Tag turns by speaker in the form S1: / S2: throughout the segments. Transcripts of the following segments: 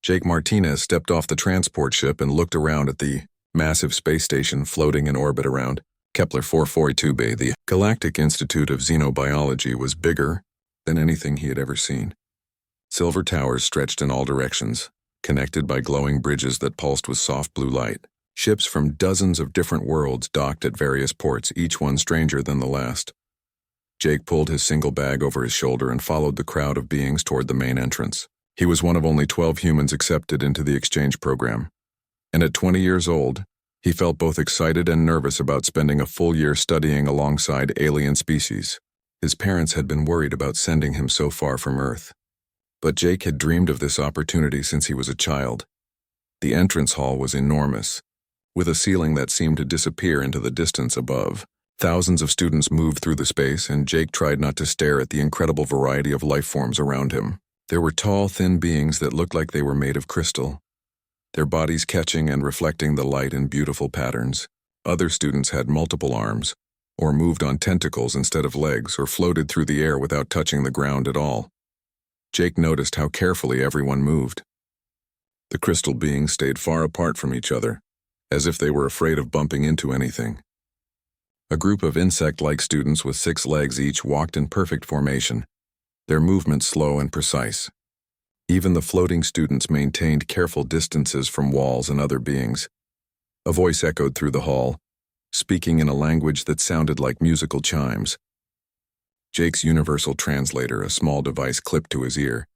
S1: Jake Martinez stepped off the transport ship and looked around at the massive space station floating in orbit around Kepler 442b. The Galactic Institute of Xenobiology was bigger than anything he had ever seen. Silver towers stretched in all directions, connected by glowing bridges that pulsed with soft blue light. Ships from dozens of different worlds docked at various ports, each one stranger than the last. Jake pulled his single bag over his shoulder and followed the crowd of beings toward the main entrance. He was one of only 12 humans accepted into the exchange program. And at 20 years old, he felt both excited and nervous about spending a full year studying alongside alien species. His parents had been worried about sending him so far from Earth. But Jake had dreamed of this opportunity since he was a child. The entrance hall was enormous, with a ceiling that seemed to disappear into the distance above. Thousands of students moved through the space, and Jake tried not to stare at the incredible variety of life forms around him. There were tall, thin beings that looked like they were made of crystal, their bodies catching and reflecting the light in beautiful patterns. Other students had multiple arms, or moved on tentacles instead of legs, or floated through the air without touching the ground at all. Jake noticed how carefully everyone moved. The crystal beings stayed far apart from each other, as if they were afraid of bumping into anything. A group of insect-like students with 6 legs each walked in perfect formation, their movements slow and precise. Even the floating students maintained careful distances from walls and other beings. A voice echoed through the hall, speaking in a language that sounded like musical chimes. Jake's universal translator, a small device clipped to his ear,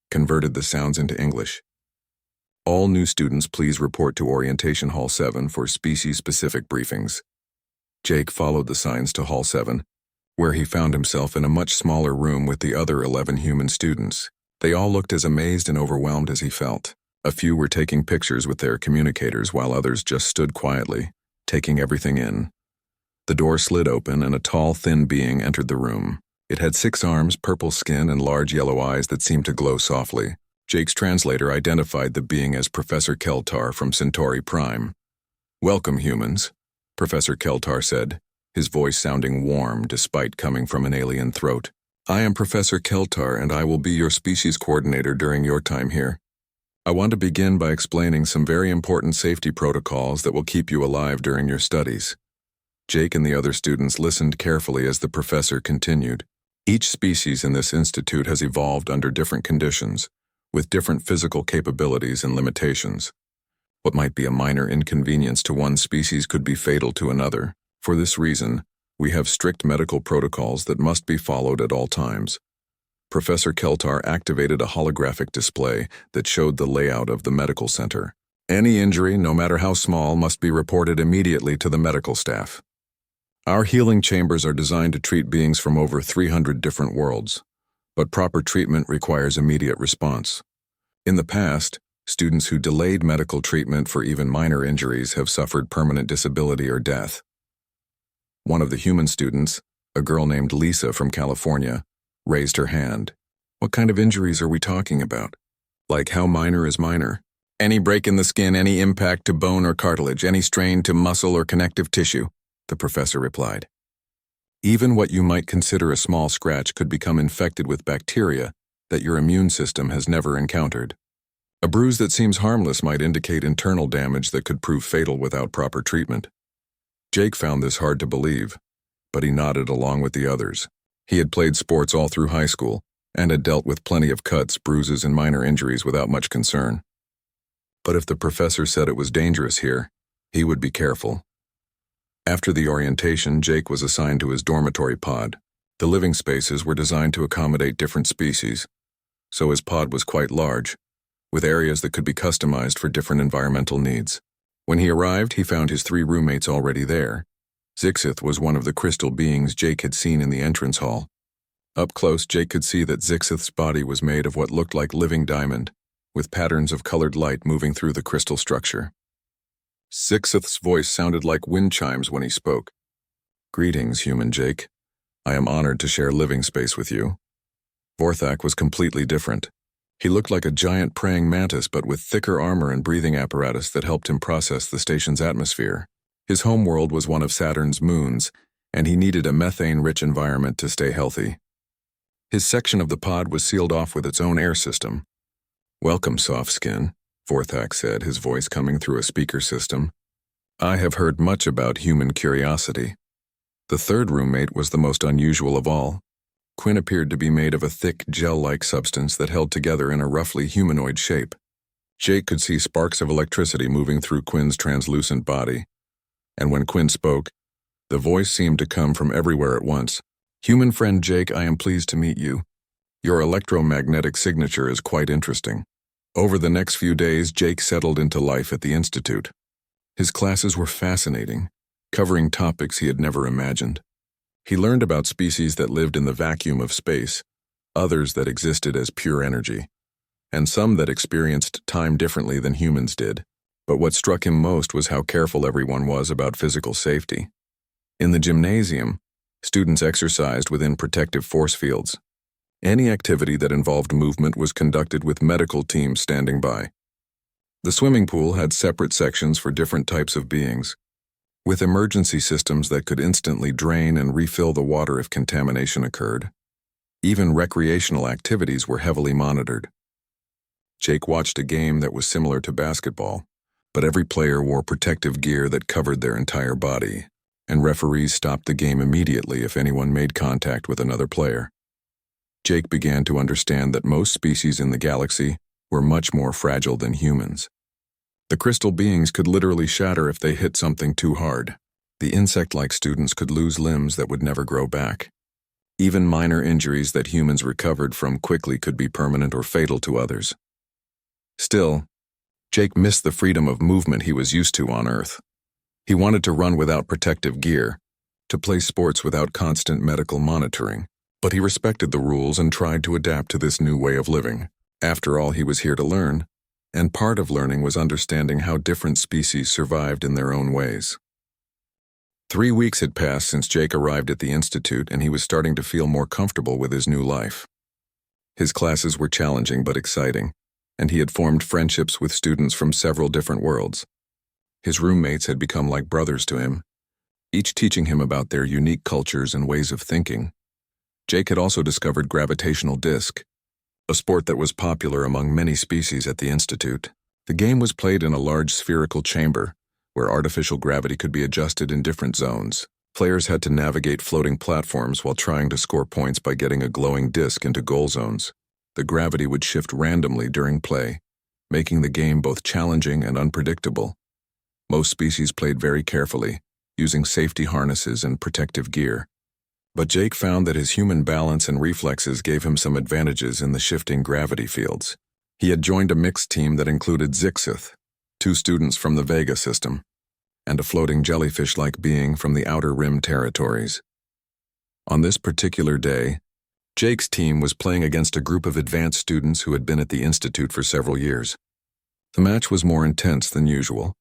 S1: converted the sounds into English. All new students please report to Orientation Hall 7 for species-specific briefings. Jake followed the signs to Hall 7, where he found himself in a much smaller room with the other 11 human students. They all looked as amazed and overwhelmed as he felt. A few were taking pictures with their communicators, while others just stood quietly, taking everything in. The door slid open and a tall, thin being entered the room. It had 6 arms, purple skin, and large yellow eyes that seemed to glow softly. Jake's translator identified the being as Professor Keltar from Centauri Prime. "Welcome, humans," Professor Keltar said, his voice sounding warm despite coming from an alien throat. "I am Professor Keltar, and I will be your species coordinator during your time here. I want to begin by explaining some very important safety protocols that will keep you alive during your studies." Jake and the other students listened carefully as the professor continued. Each species in this institute has evolved under different conditions, with different physical capabilities and limitations. What might be a minor inconvenience to one species could be fatal to another. For this reason, we have strict medical protocols that must be followed at all times. Professor Keltar activated a holographic display that showed the layout of the medical center. Any injury, no matter how small, must be reported immediately to the medical staff. Our healing chambers are designed to treat beings from over 300 different worlds, but proper treatment requires immediate response. In the past, students who delayed medical treatment for even minor injuries have suffered permanent disability or death. One of the human students, a girl named Lisa from California, raised her hand. "What kind of injuries are we talking about? Like how minor is minor?" "Any break in the skin, any impact to bone or cartilage, any strain to muscle or connective tissue," the professor replied. "Even what you might consider a small scratch could become infected with bacteria that your immune system has never encountered. A bruise that seems harmless might indicate internal damage that could prove fatal without proper treatment." Jake found this hard to believe, but he nodded along with the others. He had played sports all through high school and had dealt with plenty of cuts, bruises, and minor injuries without much concern. But if the professor said it was dangerous here, he would be careful. After the orientation, Jake was assigned to his dormitory pod. The living spaces were designed to accommodate different species, so his pod was quite large, with areas that could be customized for different environmental needs. When he arrived, he found his 3 roommates already there. Zixith was one of the crystal beings Jake had seen in the entrance hall. Up close, Jake could see that Zixith's body was made of what looked like living diamond, with patterns of colored light moving through the crystal structure. Zixith's voice sounded like wind chimes when he spoke. "Greetings, human Jake. I am honored to share living space with you." Vorthak was completely different. He looked like a giant praying mantis, but with thicker armor and breathing apparatus that helped him process the station's atmosphere. His homeworld was one of Saturn's moons, and he needed a methane-rich environment to stay healthy. His section of the pod was sealed off with its own air system. "Welcome, soft skin. Vorthak said, his voice coming through a speaker system. I have heard much about human curiosity. The third roommate was the most unusual of all. Quinn appeared to be made of a thick, gel-like substance that held together in a roughly humanoid shape. Jake could see sparks of electricity moving through Quinn's translucent body. And when Quinn spoke, the voice seemed to come from everywhere at once. Human friend Jake, I am pleased to meet you. Your electromagnetic signature is quite interesting. Over the next few days, Jake settled into life at the Institute. His classes were fascinating, covering topics he had never imagined. He learned about species that lived in the vacuum of space, others that existed as pure energy, and some that experienced time differently than humans did. But what struck him most was how careful everyone was about physical safety. In the gymnasium, students exercised within protective force fields. Any activity that involved movement was conducted with medical teams standing by. The swimming pool had separate sections for different types of beings, with emergency systems that could instantly drain and refill the water if contamination occurred. Even recreational activities were heavily monitored. Jake watched a game that was similar to basketball, but every player wore protective gear that covered their entire body, and referees stopped the game immediately if anyone made contact with another player. Jake began to understand that most species in the galaxy were much more fragile than humans. The crystal beings could literally shatter if they hit something too hard. The insect-like students could lose limbs that would never grow back. Even minor injuries that humans recovered from quickly could be permanent or fatal to others. Still, Jake missed the freedom of movement he was used to on Earth. He wanted to run without protective gear, to play sports without constant medical monitoring, but he respected the rules and tried to adapt to this new way of living. After all, he was here to learn, and part of learning was understanding how different species survived in their own ways. 3 weeks had passed since Jake arrived at the Institute, and he was starting to feel more comfortable with his new life. His classes were challenging but exciting, and he had formed friendships with students from several different worlds. His roommates had become like brothers to him, each teaching him about their unique cultures and ways of thinking. Jake had also discovered gravitational disc, a sport that was popular among many species at the Institute. The game was played in a large spherical chamber, where artificial gravity could be adjusted in different zones. Players had to navigate floating platforms while trying to score points by getting a glowing disc into goal zones. The gravity would shift randomly during play, making the game both challenging and unpredictable. Most species played very carefully, using safety harnesses and protective gear. But Jake found that his human balance and reflexes gave him some advantages in the shifting gravity fields. He had joined a mixed team that included Zixith, 2 students from the Vega system, and a floating jellyfish-like being from the Outer Rim territories. On this particular day, Jake's team was playing against a group of advanced students who had been at the Institute for several years. The match was more intense than usual,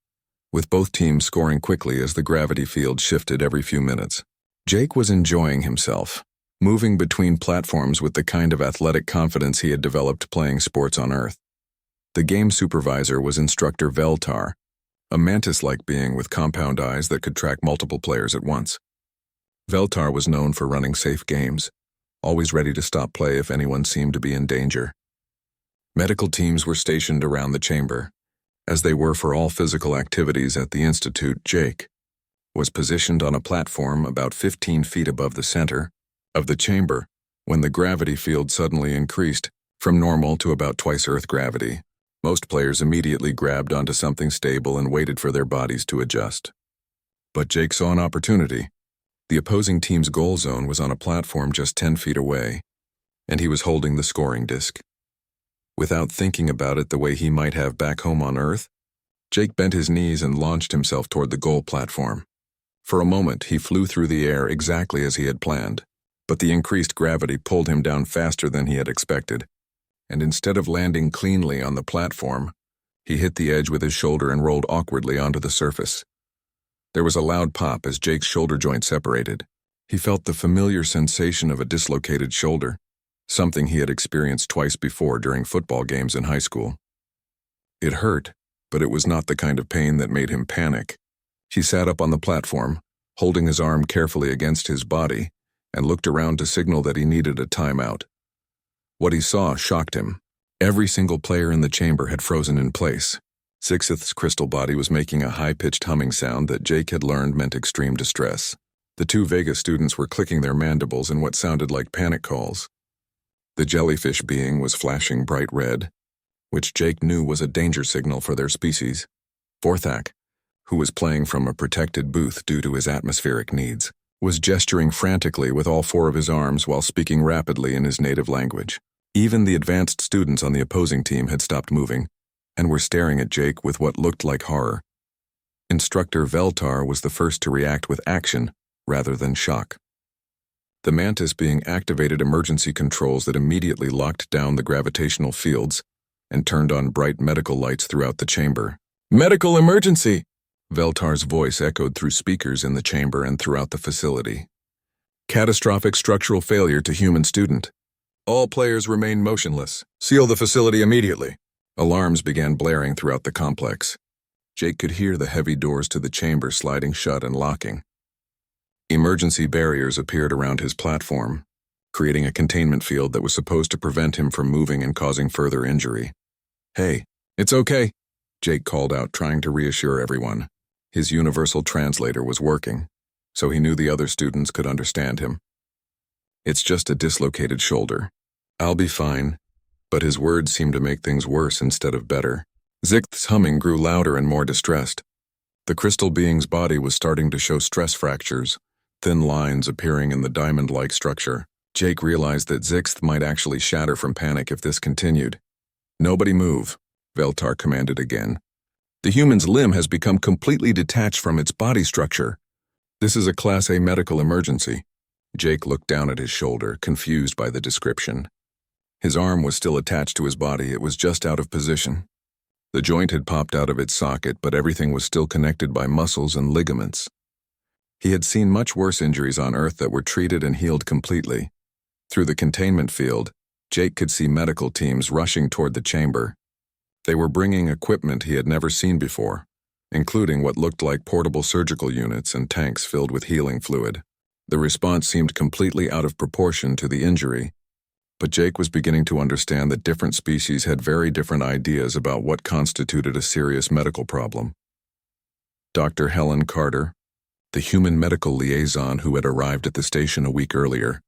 S1: with both teams scoring quickly as the gravity field shifted every few minutes. Jake was enjoying himself, moving between platforms with the kind of athletic confidence he had developed playing sports on Earth. The game supervisor was Instructor Veltar, a mantis-like being with compound eyes that could track multiple players at once. Veltar was known for running safe games, always ready to stop play if anyone seemed to be in danger. Medical teams were stationed around the chamber, as they were for all physical activities at the Institute. Jake was positioned on a platform about 15 feet above the center of the chamber when the gravity field suddenly increased from normal to about twice Earth gravity. Most players immediately grabbed onto something stable and waited for their bodies to adjust. But Jake saw an opportunity. The opposing team's goal zone was on a platform just 10 feet away, and he was holding the scoring disc. Without thinking about it the way he might have back home on Earth, Jake bent his knees and launched himself toward the goal platform. For a moment, he flew through the air exactly as he had planned, but the increased gravity pulled him down faster than he had expected, and instead of landing cleanly on the platform, he hit the edge with his shoulder and rolled awkwardly onto the surface. There was a loud pop as Jake's shoulder joint separated. He felt the familiar sensation of a dislocated shoulder, something he had experienced twice before during football games in high school. It hurt, but it was not the kind of pain that made him panic. He sat up on the platform, holding his arm carefully against his body, and looked around to signal that he needed a timeout. What he saw shocked him. Every single player in the chamber had frozen in place. Sixth's crystal body was making a high-pitched humming sound that Jake had learned meant extreme distress. The two Vega students were clicking their mandibles in what sounded like panic calls. The jellyfish being was flashing bright red, which Jake knew was a danger signal for their species. Forthak, who was playing from a protected booth due to his atmospheric needs, was gesturing frantically with all four of his arms while speaking rapidly in his native language. Even the advanced students on the opposing team had stopped moving and were staring at Jake with what looked like horror. Instructor Veltar was the first to react with action rather than shock. The Mantis being activated emergency controls that immediately locked down the gravitational fields and turned on bright medical lights throughout the chamber. "Medical emergency!" Veltar's voice echoed through speakers in the chamber and throughout the facility. "Catastrophic structural failure to human student. All players remain motionless. Seal the facility immediately." Alarms began blaring throughout the complex. Jake could hear the heavy doors to the chamber sliding shut and locking. Emergency barriers appeared around his platform, creating a containment field that was supposed to prevent him from moving and causing further injury. "Hey, it's okay," Jake called out, trying to reassure everyone. His universal translator was working, so he knew the other students could understand him. "It's just a dislocated shoulder. I'll be fine." But his words seemed to make things worse instead of better. Zixth's humming grew louder and more distressed. The crystal being's body was starting to show stress fractures, thin lines appearing in the diamond-like structure. Jake realized that Zixth might actually shatter from panic if this continued. "Nobody move," Veltar commanded again. "The human's limb has become completely detached from its body structure. This is a Class A medical emergency." Jake looked down at his shoulder, confused by the description. His arm was still attached to his body, it was just out of position. The joint had popped out of its socket, but everything was still connected by muscles and ligaments. He had seen much worse injuries on Earth that were treated and healed completely. Through the containment field, Jake could see medical teams rushing toward the chamber. They were bringing equipment he had never seen before, including what looked like portable surgical units and tanks filled with healing fluid. The response seemed completely out of proportion to the injury, but Jake was beginning to understand that different species had very different ideas about what constituted a serious medical problem. Dr. Helen Carter, the human medical liaison who had arrived at the station a week earlier,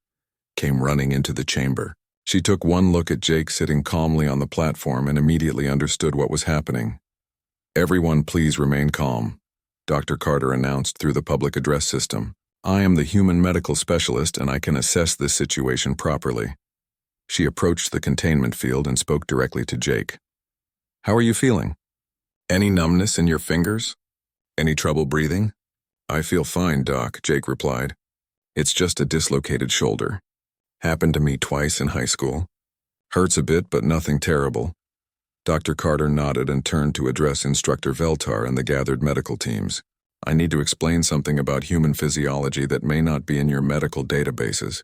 S1: came running into the chamber. She took one look at Jake sitting calmly on the platform and immediately understood what was happening. "Everyone please remain calm," Dr. Carter announced through the public address system. "I am the human medical specialist and I can assess this situation properly." She approached the containment field and spoke directly to Jake. "How are you feeling? Any numbness in your fingers? Any trouble breathing?" "I feel fine, Doc," Jake replied. "It's just a dislocated shoulder. Happened to me twice in high school. Hurts a bit, but nothing terrible." Dr. Carter nodded and turned to address Instructor Veltar and the gathered medical teams. "I need to explain something about human physiology that may not be in your medical databases.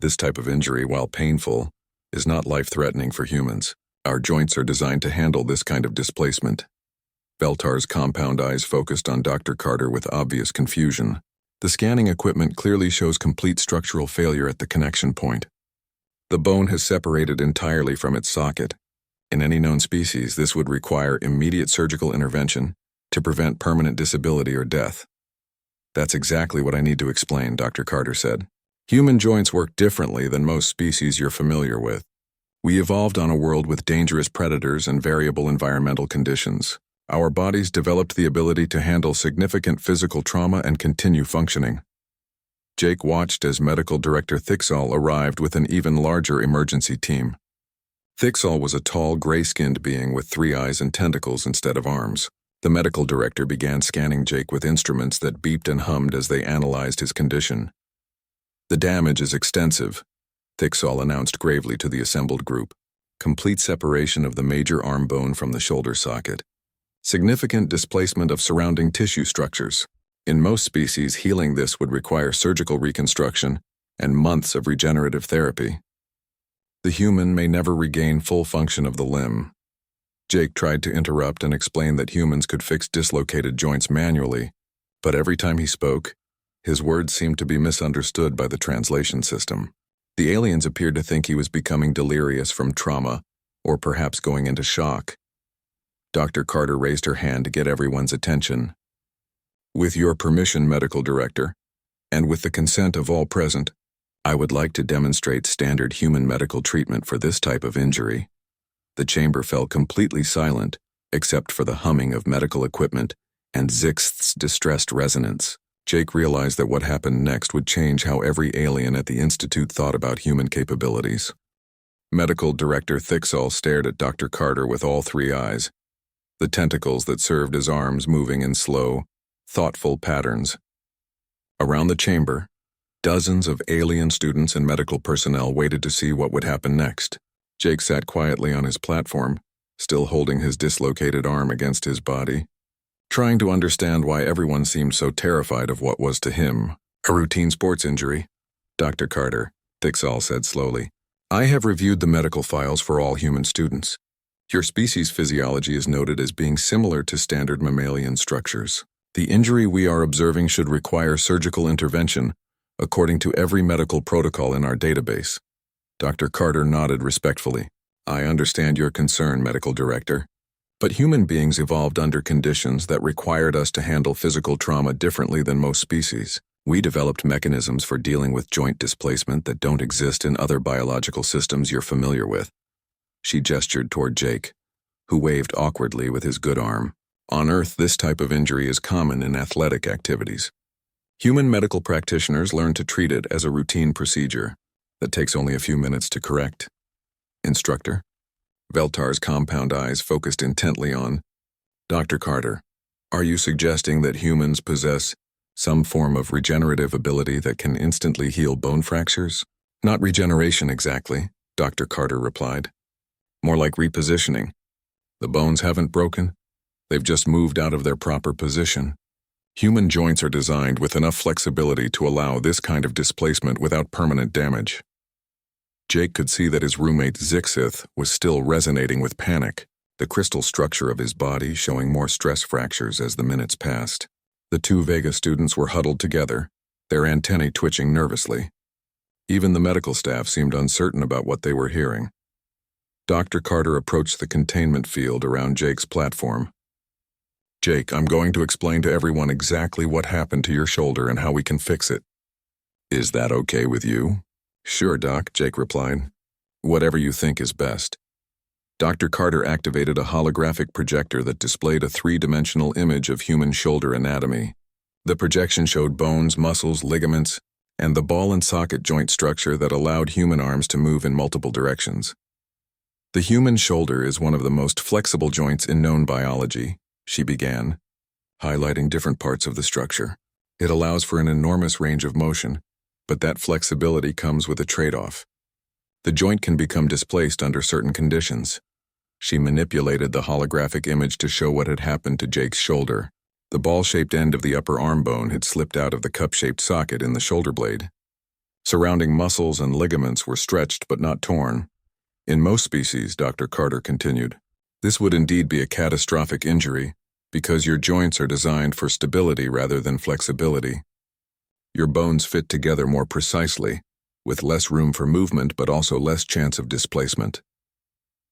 S1: This type of injury, while painful, is not life-threatening for humans. Our joints are designed to handle this kind of displacement." Veltar's compound eyes focused on Dr. Carter with obvious confusion. The scanning equipment clearly shows complete structural failure at the connection point. The bone has separated entirely from its socket. In any known species, this would require immediate surgical intervention to prevent permanent disability or death. "That's exactly what I need to explain," Dr. Carter said. "Human joints work differently than most species you're familiar with. We evolved on a world with dangerous predators and variable environmental conditions. Our bodies developed the ability to handle significant physical trauma and continue functioning." Jake watched as Medical Director Thixol arrived with an even larger emergency team. Thixol was a tall, gray-skinned being with 3 eyes and tentacles instead of arms. The medical director began scanning Jake with instruments that beeped and hummed as they analyzed his condition. "The damage is extensive," Thixol announced gravely to the assembled group. "Complete separation of the major arm bone from the shoulder socket. Significant displacement of surrounding tissue structures. In most species, healing this would require surgical reconstruction and months of regenerative therapy. The human may never regain full function of the limb." Jake tried to interrupt and explain that humans could fix dislocated joints manually, but every time he spoke, his words seemed to be misunderstood by the translation system. The aliens appeared to think he was becoming delirious from trauma or perhaps going into shock. Dr. Carter raised her hand to get everyone's attention. With your permission, Medical Director, and with the consent of all present, I would like to demonstrate standard human medical treatment for this type of injury. The chamber fell completely silent, except for the humming of medical equipment and Zixth's distressed resonance. Jake realized that what happened next would change how every alien at the Institute thought about human capabilities. Medical Director Thicksall stared at Dr. Carter with all three eyes, the tentacles that served as arms moving in slow, thoughtful patterns. Around the chamber, dozens of alien students and medical personnel waited to see what would happen next. Jake sat quietly on his platform, still holding his dislocated arm against his body, trying to understand why everyone seemed so terrified of what was to him a routine sports injury. Dr. Carter, Thicksall said slowly, I have reviewed the medical files for all human students. Your species' physiology is noted as being similar to standard mammalian structures. The injury we are observing should require surgical intervention, according to every medical protocol in our database. Dr. Carter nodded respectfully. I understand your concern, Medical Director. But human beings evolved under conditions that required us to handle physical trauma differently than most species. We developed mechanisms for dealing with joint displacement that don't exist in other biological systems you're familiar with. She gestured toward Jake, who waved awkwardly with his good arm. On Earth, this type of injury is common in athletic activities. Human medical practitioners learn to treat it as a routine procedure that takes only a few minutes to correct. Instructor? Veltar's compound eyes focused intently on Dr. Carter. Are you suggesting that humans possess some form of regenerative ability that can instantly heal bone fractures? Not regeneration exactly, Dr. Carter replied. More like repositioning. The bones haven't broken. They've just moved out of their proper position. Human joints are designed with enough flexibility to allow this kind of displacement without permanent damage. Jake could see that his roommate Zixith was still resonating with panic, the crystal structure of his body showing more stress fractures as the minutes passed. The two Vega students were huddled together, their antennae twitching nervously. Even the medical staff seemed uncertain about what they were hearing. Dr. Carter approached the containment field around Jake's platform. Jake, I'm going to explain to everyone exactly what happened to your shoulder and how we can fix it. Is that okay with you? Sure, Doc, Jake replied. Whatever you think is best. Dr. Carter activated a holographic projector that displayed a three-dimensional image of human shoulder anatomy. The projection showed bones, muscles, ligaments, and the ball and socket joint structure that allowed human arms to move in multiple directions. The human shoulder is one of the most flexible joints in known biology, she began, highlighting different parts of the structure. It allows for an enormous range of motion, but that flexibility comes with a trade-off. The joint can become displaced under certain conditions. She manipulated the holographic image to show what had happened to Jake's shoulder. The ball-shaped end of the upper arm bone had slipped out of the cup-shaped socket in the shoulder blade. Surrounding muscles and ligaments were stretched but not torn. In most species, Dr. Carter continued, this would indeed be a catastrophic injury because your joints are designed for stability rather than flexibility. Your bones fit together more precisely, with less room for movement but also less chance of displacement.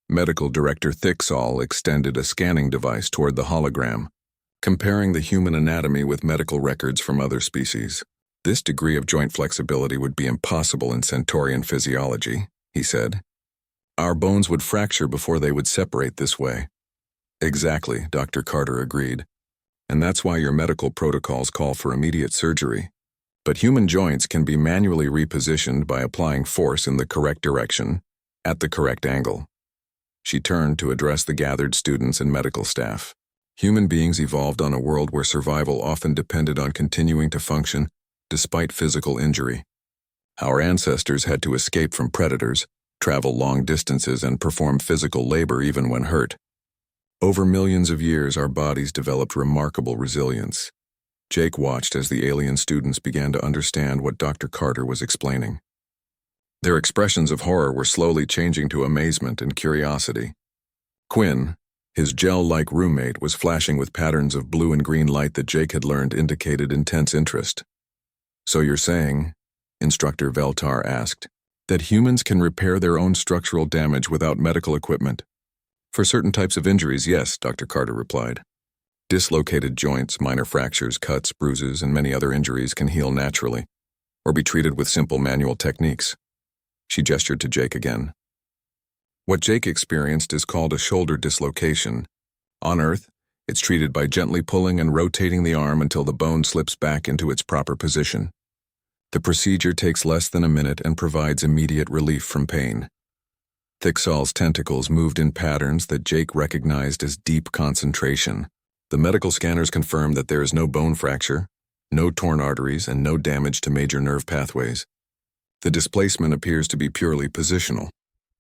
S1: Medical Director Thicksall extended a scanning device toward the hologram, comparing the human anatomy with medical records from other species. This degree of joint flexibility would be impossible in Centaurian physiology, he said. Our bones would fracture before they would separate this way. Exactly, Dr. Carter agreed. And that's why your medical protocols call for immediate surgery. But human joints can be manually repositioned by applying force in the correct direction, at the correct angle. She turned to address the gathered students and medical staff. Human beings evolved on a world where survival often depended on continuing to function despite physical injury. Our ancestors had to escape from predators, travel long distances, and perform physical labor even when hurt. Over millions of years, our bodies developed remarkable resilience. Jake watched as the alien students began to understand what Dr. Carter was explaining. Their expressions of horror were slowly changing to amazement and curiosity. Quinn, his gel-like roommate, was flashing with patterns of blue and green light that Jake had learned indicated intense interest. So you're saying, Instructor Veltar asked, That humans can repair their own structural damage without medical equipment. For certain types of injuries, yes, Dr. Carter replied. Dislocated joints, minor fractures, cuts, bruises, and many other injuries can heal naturally, or be treated with simple manual techniques. She gestured to Jake again. What Jake experienced is called a shoulder dislocation. On Earth, it's treated by gently pulling and rotating the arm until the bone slips back into its proper position. The procedure takes less than a minute and provides immediate relief from pain. Thicksal's tentacles moved in patterns that Jake recognized as deep concentration. The medical scanners confirmed that there is no bone fracture, no torn arteries, and no damage to major nerve pathways. The displacement appears to be purely positional.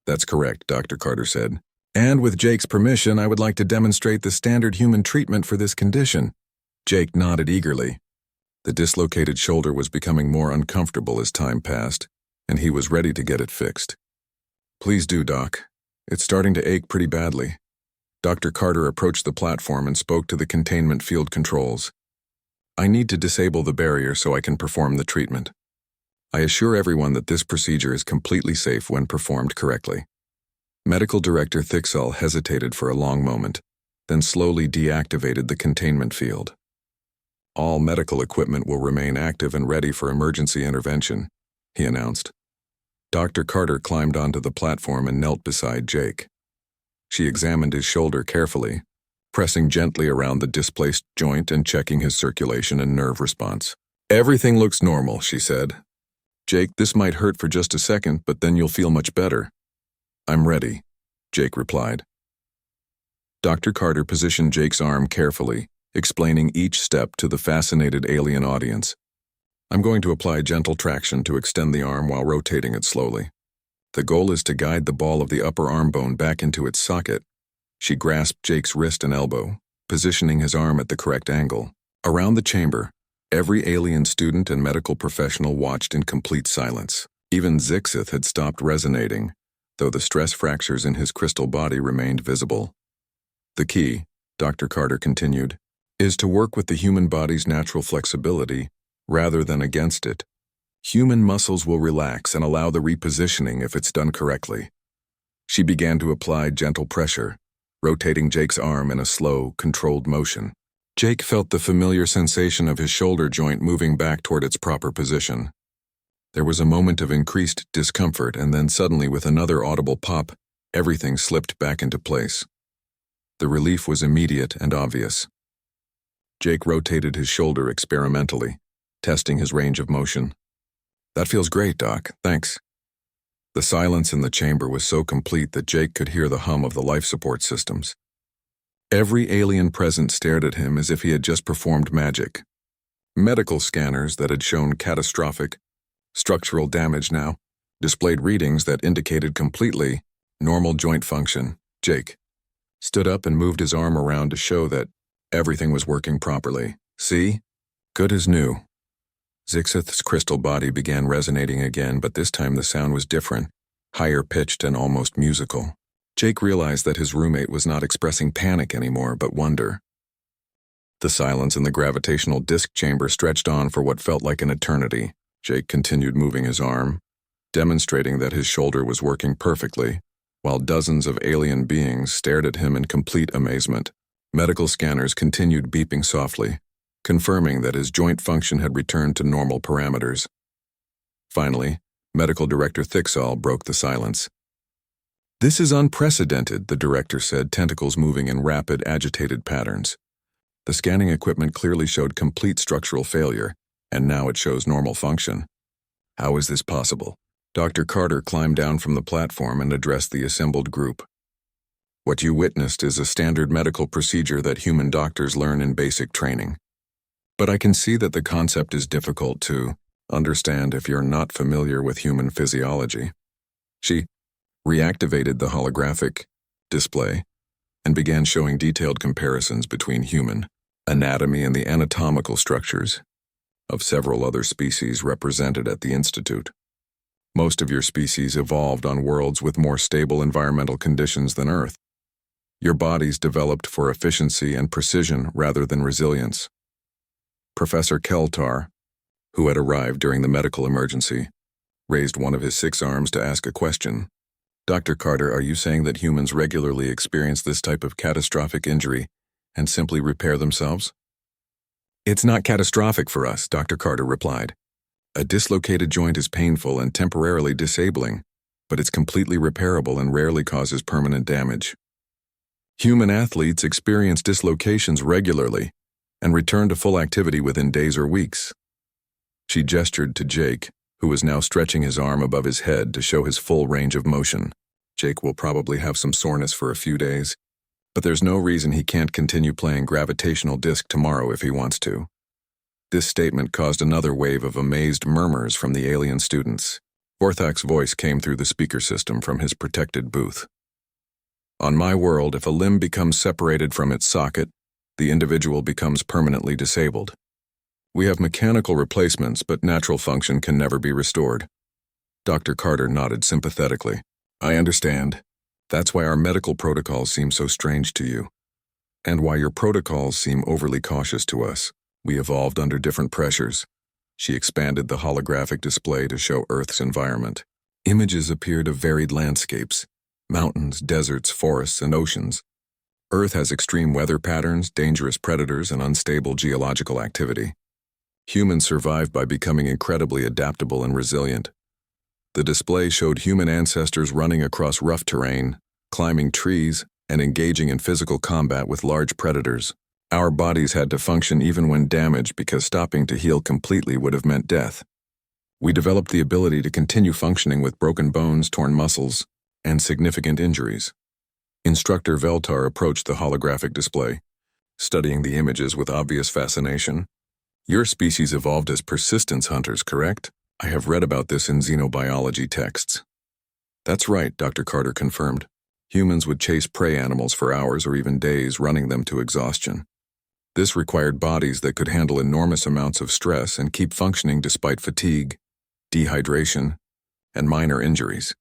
S1: That's correct, Dr. Carter said. And with Jake's permission, I would like to demonstrate the standard human treatment for this condition. Jake nodded eagerly. The dislocated shoulder was becoming more uncomfortable as time passed, and he was ready to get it fixed. Please do, Doc. It's starting to ache pretty badly. Dr. Carter approached the platform and spoke to the containment field controls. I need to disable the barrier so I can perform the treatment. I assure everyone that this procedure is completely safe when performed correctly. Medical Director Thicksall hesitated for a long moment, then slowly deactivated the containment field. All medical equipment will remain active and ready for emergency intervention, he announced. Dr. Carter climbed onto the platform and knelt beside Jake. She examined his shoulder carefully, pressing gently around the displaced joint and checking his circulation and nerve response. Everything looks normal, she said. Jake, this might hurt for just a second, but then you'll feel much better. I'm ready, Jake replied. Dr. Carter positioned Jake's arm carefully, explaining each step to the fascinated alien audience. I'm going to apply gentle traction to extend the arm while rotating it slowly. The goal is to guide the ball of the upper arm bone back into its socket. She grasped Jake's wrist and elbow, positioning his arm at the correct angle. Around the chamber, every alien student and medical professional watched in complete silence. Even Zixith had stopped resonating, though the stress fractures in his crystal body remained visible. The key, Dr. Carter continued, is to work with the human body's natural flexibility rather than against it. Human muscles will relax and allow the repositioning if it's done correctly. She began to apply gentle pressure, rotating Jake's arm in a slow, controlled motion. Jake felt the familiar sensation of his shoulder joint moving back toward its proper position. There was a moment of increased discomfort, and then suddenly, with another audible pop, everything slipped back into place. The relief was immediate and obvious. Jake rotated his shoulder experimentally, testing his range of motion. That feels great, Doc. Thanks. The silence in the chamber was so complete that Jake could hear the hum of the life support systems. Every alien present stared at him as if he had just performed magic. Medical scanners that had shown catastrophic, structural damage now displayed readings that indicated completely normal joint function. Jake stood up and moved his arm around to show that everything was working properly. See? Good as new. Zixith's crystal body began resonating again, but this time the sound was different, higher-pitched and almost musical. Jake realized that his roommate was not expressing panic anymore, but wonder. The silence in the gravitational disk chamber stretched on for what felt like an eternity. Jake continued moving his arm, demonstrating that his shoulder was working perfectly, while dozens of alien beings stared at him in complete amazement. Medical scanners continued beeping softly, confirming that his joint function had returned to normal parameters. Finally, Medical Director Thicksall broke the silence. This is unprecedented, the director said, tentacles moving in rapid, agitated patterns. The scanning equipment clearly showed complete structural failure, and now it shows normal function. How is this possible? Dr. Carter climbed down from the platform and addressed the assembled group. What you witnessed is a standard medical procedure that human doctors learn in basic training. But I can see that the concept is difficult to understand if you're not familiar with human physiology. She reactivated the holographic display and began showing detailed comparisons between human anatomy and the anatomical structures of several other species represented at the Institute. Most of your species evolved on worlds with more stable environmental conditions than Earth. Your bodies developed for efficiency and precision rather than resilience. Professor Keltar, who had arrived during the medical emergency, raised one of his 6 arms to ask a question. Dr. Carter, are you saying that humans regularly experience this type of catastrophic injury and simply repair themselves? It's not catastrophic for us, Dr. Carter replied. A dislocated joint is painful and temporarily disabling, but it's completely repairable and rarely causes permanent damage. Human athletes experience dislocations regularly and return to full activity within days or weeks. She gestured to Jake, who was now stretching his arm above his head to show his full range of motion. Jake will probably have some soreness for a few days, but there's no reason he can't continue playing gravitational disc tomorrow if he wants to. This statement caused another wave of amazed murmurs from the alien students. Orthak's voice came through the speaker system from his protected booth. On my world, if a limb becomes separated from its socket, the individual becomes permanently disabled. We have mechanical replacements, but natural function can never be restored. Dr. Carter nodded sympathetically. I understand. That's why our medical protocols seem so strange to you. And why your protocols seem overly cautious to us. We evolved under different pressures. She expanded the holographic display to show Earth's environment. Images appeared of varied landscapes: mountains, deserts, forests, and oceans. Earth has extreme weather patterns, dangerous predators, and unstable geological activity. Humans survive by becoming incredibly adaptable and resilient. The display showed human ancestors running across rough terrain, climbing trees, and engaging in physical combat with large predators. Our bodies had to function even when damaged because stopping to heal completely would have meant death. We developed the ability to continue functioning with broken bones, torn muscles, and significant injuries. Instructor Veltar approached the holographic display, studying the images with obvious fascination. Your species evolved as persistence hunters, correct? I have read about this in xenobiology texts. That's right, Dr. Carter confirmed. Humans would chase prey animals for hours or even days, running them to exhaustion. This required bodies that could handle enormous amounts of stress and keep functioning despite fatigue, dehydration, and minor injuries.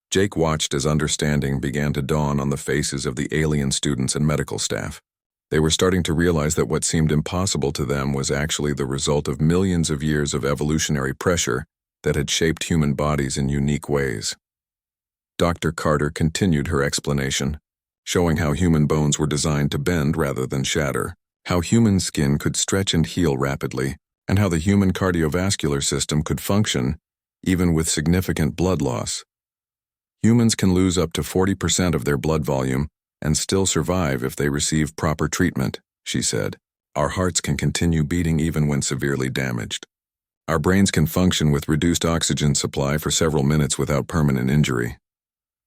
S1: Jake watched as understanding began to dawn on the faces of the alien students and medical staff. They were starting to realize that what seemed impossible to them was actually the result of millions of years of evolutionary pressure that had shaped human bodies in unique ways. Dr. Carter continued her explanation, showing how human bones were designed to bend rather than shatter, how human skin could stretch and heal rapidly, and how the human cardiovascular system could function even with significant blood loss. Humans can lose up to 40% of their blood volume and still survive if they receive proper treatment, she said. Our hearts can continue beating even when severely damaged. Our brains can function with reduced oxygen supply for several minutes without permanent injury.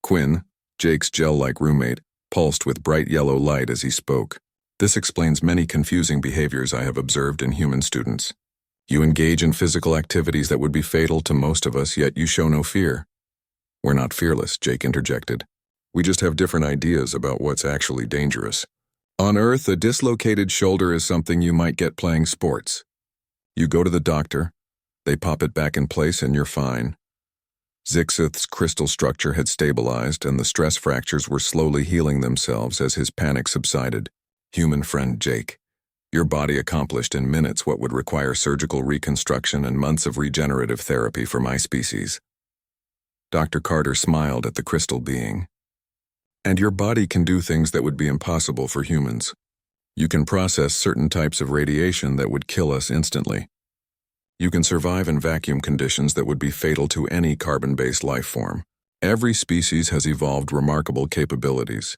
S1: Quinn, Jake's gel-like roommate, pulsed with bright yellow light as he spoke. This explains many confusing behaviors I have observed in human students. You engage in physical activities that would be fatal to most of us, yet you show no fear. We're not fearless, Jake interjected. We just have different ideas about what's actually dangerous. On Earth, a dislocated shoulder is something you might get playing sports. You go to the doctor, they pop it back in place and you're fine. Zixith's crystal structure had stabilized and the stress fractures were slowly healing themselves as his panic subsided. Human friend Jake, your body accomplished in minutes what would require surgical reconstruction and months of regenerative therapy for my species. Dr. Carter smiled at the crystal being. And your body can do things that would be impossible for humans. You can process certain types of radiation that would kill us instantly. You can survive in vacuum conditions that would be fatal to any carbon-based life form. Every species has evolved remarkable capabilities.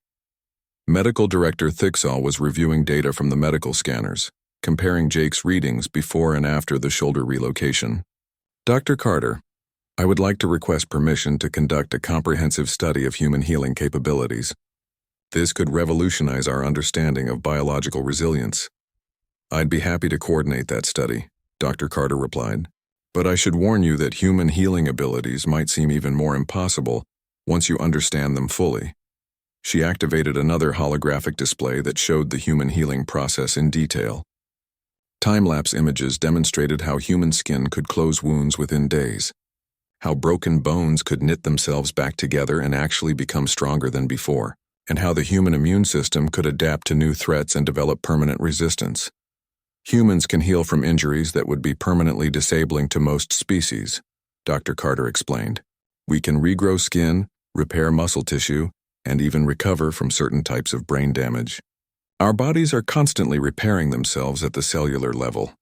S1: Medical Director Thicksall was reviewing data from the medical scanners, comparing Jake's readings before and after the shoulder relocation. Dr. Carter, I would like to request permission to conduct a comprehensive study of human healing capabilities. This could revolutionize our understanding of biological resilience. I'd be happy to coordinate that study, Dr. Carter replied. But I should warn you that human healing abilities might seem even more impossible once you understand them fully. She activated another holographic display that showed the human healing process in detail. Time-lapse images demonstrated how human skin could close wounds within days, how broken bones could knit themselves back together and actually become stronger than before, and how the human immune system could adapt to new threats and develop permanent resistance. Humans can heal from injuries that would be permanently disabling to most species, Dr. Carter explained. We can regrow skin, repair muscle tissue, and even recover from certain types of brain damage. Our bodies are constantly repairing themselves at the cellular level.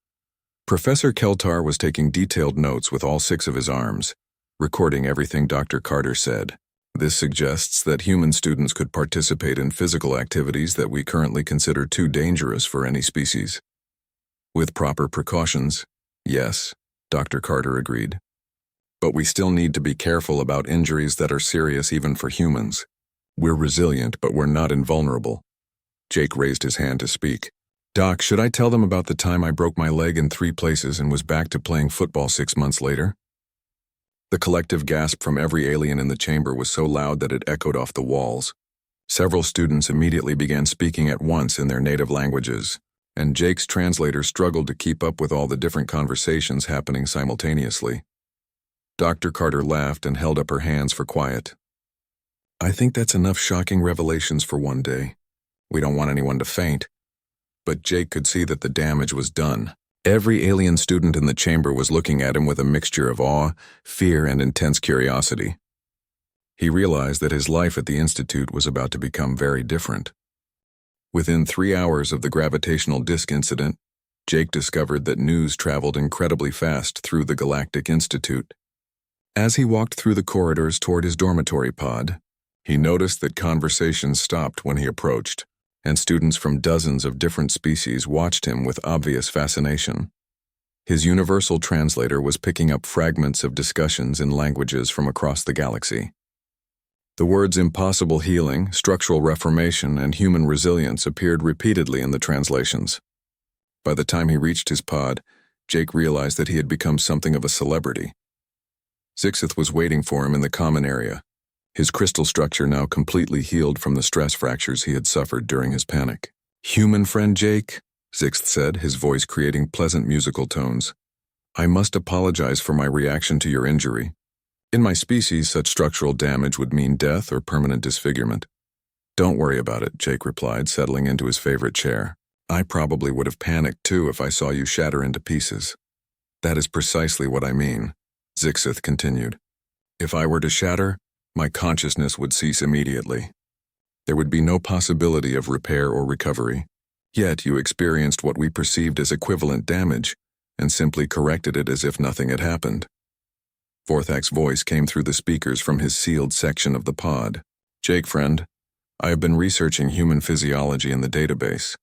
S1: Professor Keltar was taking detailed notes with all 6 of his arms, recording everything Dr. Carter said. This suggests that human students could participate in physical activities that we currently consider too dangerous for any species. With proper precautions, yes, Dr. Carter agreed. But we still need to be careful about injuries that are serious even for humans. We're resilient, but we're not invulnerable. Jake raised his hand to speak. Doc, should I tell them about the time I broke my leg in 3 places and was back to playing football 6 months later? The collective gasp from every alien in the chamber was so loud that it echoed off the walls. Several students immediately began speaking at once in their native languages, and Jake's translator struggled to keep up with all the different conversations happening simultaneously. Dr. Carter laughed and held up her hands for quiet. I think that's enough shocking revelations for one day. We don't want anyone to faint. But Jake could see that the damage was done. Every alien student in the chamber was looking at him with a mixture of awe, fear, and intense curiosity. He realized that his life at the Institute was about to become very different. Within 3 hours of the gravitational disk incident, Jake discovered that news traveled incredibly fast through the Galactic Institute. As he walked through the corridors toward his dormitory pod, he noticed that conversations stopped when he approached, and students from dozens of different species watched him with obvious fascination. His universal translator was picking up fragments of discussions in languages from across the galaxy. The words impossible healing, structural reformation, and human resilience appeared repeatedly in the translations. By the time he reached his pod, Jake realized that he had become something of a celebrity. Zixith was waiting for him in the common area, his crystal structure now completely healed from the stress fractures he had suffered during his panic. Human friend Jake, Zixith said, his voice creating pleasant musical tones. I must apologize for my reaction to your injury. In my species, such structural damage would mean death or permanent disfigurement. Don't worry about it, Jake replied, settling into his favorite chair. I probably would have panicked too if I saw you shatter into pieces. That is precisely what I mean, Zixith continued. If I were to shatter, my consciousness would cease immediately. There would be no possibility of repair or recovery. Yet you experienced what we perceived as equivalent damage and simply corrected it as if nothing had happened. Vorthak's voice came through the speakers from his sealed section of the pod. Jake, friend, I have been researching human physiology in the database.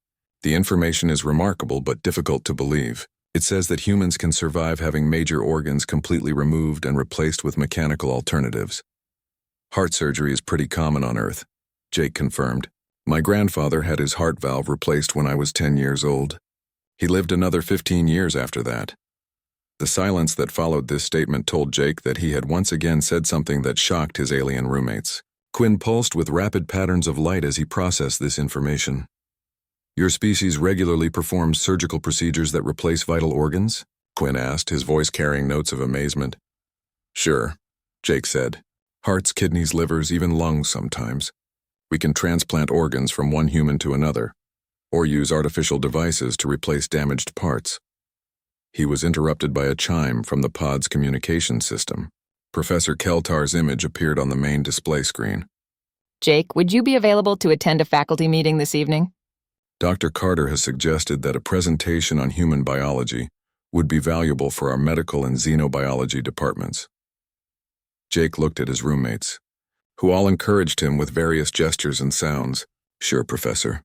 S1: The information is remarkable but difficult to believe. It says that humans can survive having major organs completely removed and replaced with mechanical alternatives. Heart surgery is pretty common on Earth, Jake confirmed. My grandfather had his heart valve replaced when I was 10 years old. He lived another 15 years after that. The silence that followed this statement told Jake that he had once again said something that shocked his alien roommates. Quinn pulsed with rapid patterns of light as he processed this information. Your species regularly performs surgical procedures that replace vital organs? Quinn asked, his voice carrying notes of amazement. Sure, Jake said. Hearts, kidneys, livers, even lungs sometimes. We can transplant organs from one human to another, or use artificial devices to replace damaged parts. He was interrupted by a chime from the pod's communication system. Professor Keltar's image appeared on the main display screen.
S2: Jake, would you be available to attend a faculty meeting this evening?
S1: Dr. Carter has suggested that a presentation on human biology would be valuable for our medical and xenobiology departments. Jake looked at his roommates, who all encouraged him with various gestures and sounds. Sure, Professor.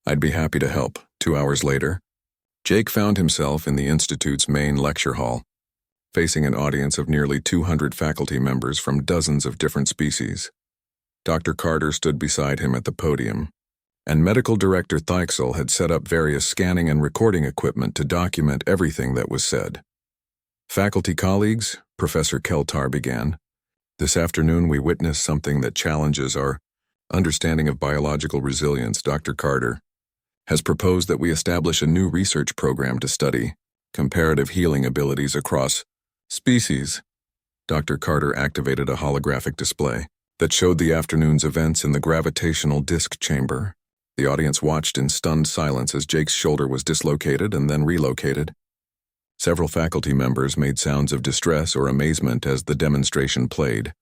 S1: I'd be happy to help. 2 hours later, Jake found himself in the Institute's main lecture hall, facing an audience of nearly 200 faculty members from dozens of different species. Dr. Carter stood beside him at the podium, and Medical Director Theixel had set up various scanning and recording equipment to document everything that was said. Faculty colleagues, Professor Keltar began, this afternoon we witnessed something that challenges our understanding of biological resilience. Dr. Carter has proposed that we establish a new research program to study comparative healing abilities across species. Dr. Carter activated a holographic display that showed the afternoon's events in the gravitational disk chamber. The audience watched in stunned silence as Jake's shoulder was dislocated and then relocated. Several faculty members made sounds of distress or amazement as the demonstration played.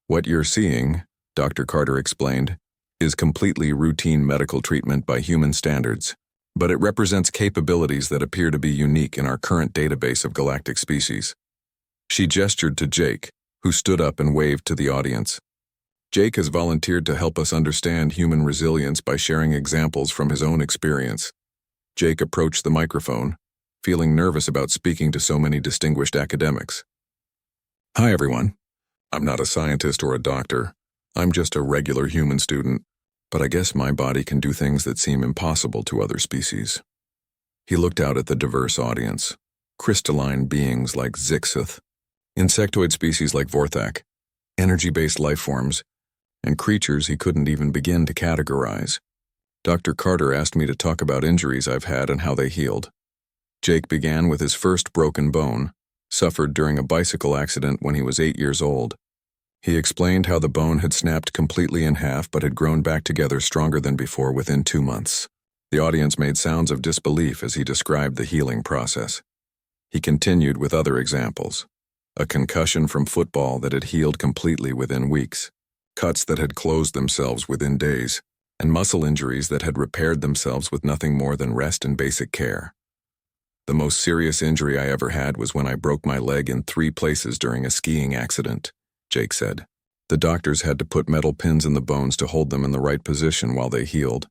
S1: "What you're seeing," Dr. Carter explained, "is completely routine medical treatment by human standards, but it represents capabilities that appear to be unique in our current database of galactic species." She gestured to Jake, who stood up and waved to the audience. Jake has volunteered to help us understand human resilience by sharing examples from his own experience. Jake approached the microphone, feeling nervous about speaking to so many distinguished academics. "Hi, everyone. I'm not a scientist or a doctor. I'm just a regular human student, but I guess my body can do things that seem impossible to other species." He looked out at the diverse audience, crystalline beings like Zixith, insectoid species like Vorthak, energy-based life forms, and creatures he couldn't even begin to categorize. Dr. Carter asked me to talk about injuries I've had and how they healed. Jake began with his first broken bone, suffered during a bicycle accident when he was 8 years old. He explained how the bone had snapped completely in half but had grown back together stronger than before within 2 months. The audience made sounds of disbelief as he described the healing process. He continued with other examples. A concussion from football that had healed completely within weeks, cuts that had closed themselves within days, and muscle injuries that had repaired themselves with nothing more than rest and basic care. "The most serious injury I ever had was when I broke my leg in 3 places during a skiing accident," Jake said. "The doctors had to put metal pins in the bones to hold them in the right position while they healed."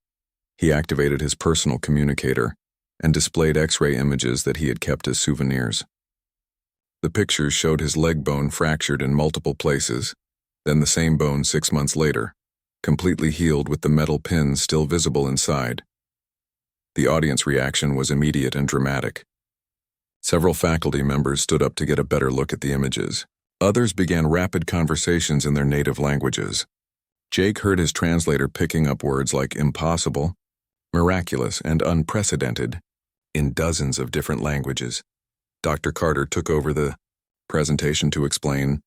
S1: He activated his personal communicator and displayed X-ray images that he had kept as souvenirs. The pictures showed his leg bone fractured in multiple places, then the same bone 6 months later, completely healed with the metal pins still visible inside. The audience reaction was immediate and dramatic. Several faculty members stood up to get a better look at the images. Others began rapid conversations in their native languages. Jake heard his translator picking up words like impossible, miraculous, and unprecedented in dozens of different languages. Dr. Carter took over the presentation to explain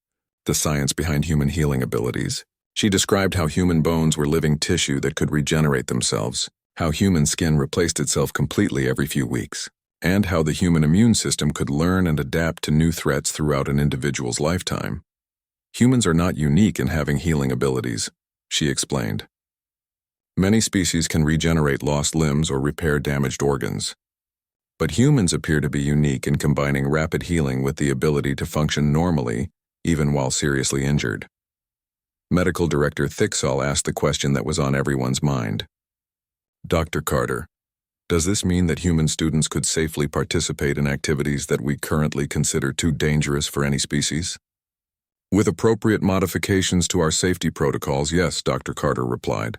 S1: the science behind human healing abilities. She described how human bones were living tissue that could regenerate themselves, how human skin replaced itself completely every few weeks, and how the human immune system could learn and adapt to new threats throughout an individual's lifetime. "Humans are not unique in having healing abilities," she explained. "Many species can regenerate lost limbs or repair damaged organs. But humans appear to be unique in combining rapid healing with the ability to function normally, even while seriously injured." Medical Director Thicksall asked the question that was on everyone's mind. "Dr. Carter, does this mean that human students could safely participate in activities that we currently consider too dangerous for any species?" "With appropriate modifications to our safety protocols, yes," Dr. Carter replied.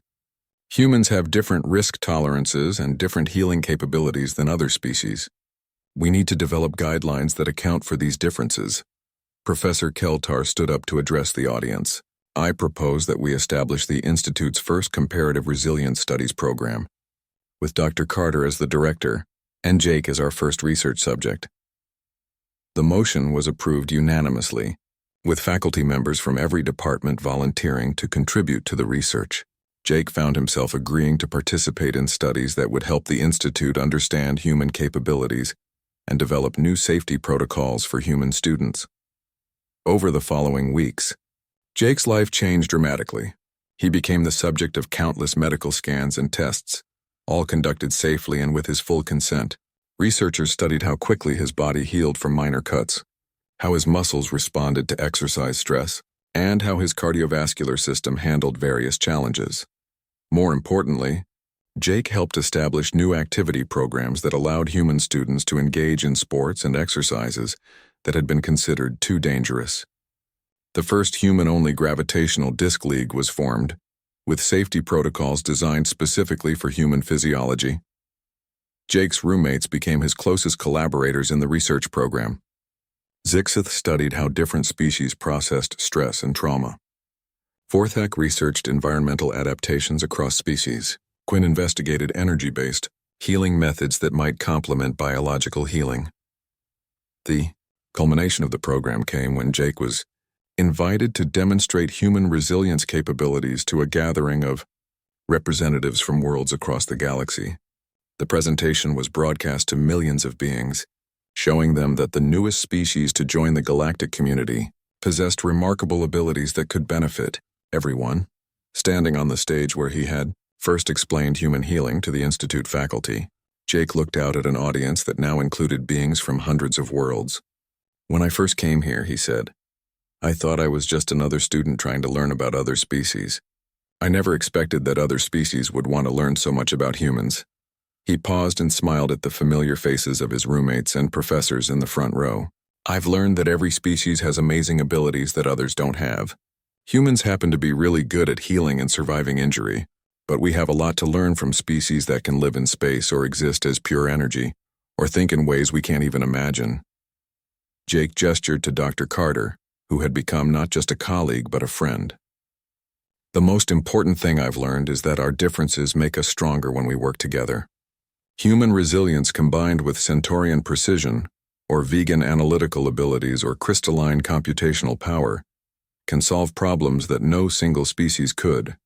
S1: "Humans have different risk tolerances and different healing capabilities than other species. We need to develop guidelines that account for these differences." Professor Keltar stood up to address the audience. "I propose that we establish the Institute's first comparative resilience studies program, with Dr. Carter as the director and Jake as our first research subject." The motion was approved unanimously, with faculty members from every department volunteering to contribute to the research. Jake found himself agreeing to participate in studies that would help the Institute understand human capabilities and develop new safety protocols for human students. Over the following weeks, Jake's life changed dramatically. He became the subject of countless medical scans and tests, all conducted safely and with his full consent. Researchers studied how quickly his body healed from minor cuts, how his muscles responded to exercise stress, and how his cardiovascular system handled various challenges. More importantly, Jake helped establish new activity programs that allowed human students to engage in sports and exercises that had been considered too dangerous. The first human-only gravitational disc league was formed, with safety protocols designed specifically for human physiology. Jake's roommates became his closest collaborators in the research program. Zixith studied how different species processed stress and trauma. Vorthak researched environmental adaptations across species. Quinn investigated energy-based healing methods that might complement biological healing. The culmination of the program came when Jake was invited to demonstrate human resilience capabilities to a gathering of representatives from worlds across the galaxy. The presentation was broadcast to millions of beings, showing them that the newest species to join the galactic community possessed remarkable abilities that could benefit everyone. Standing on the stage where he had first explained human healing to the Institute faculty, Jake looked out at an audience that now included beings from hundreds of worlds. "When I first came here," he said, "I thought I was just another student trying to learn about other species. I never expected that other species would want to learn so much about humans." He paused and smiled at the familiar faces of his roommates and professors in the front row. "I've learned that every species has amazing abilities that others don't have. Humans happen to be really good at healing and surviving injury, but we have a lot to learn from species that can live in space or exist as pure energy, or think in ways we can't even imagine." Jake gestured to Dr. Carter, who had become not just a colleague but a friend. "The most important thing I've learned is that our differences make us stronger when we work together. Human resilience combined with Centaurian precision, or vegan analytical abilities or crystalline computational power, can solve problems that no single species could.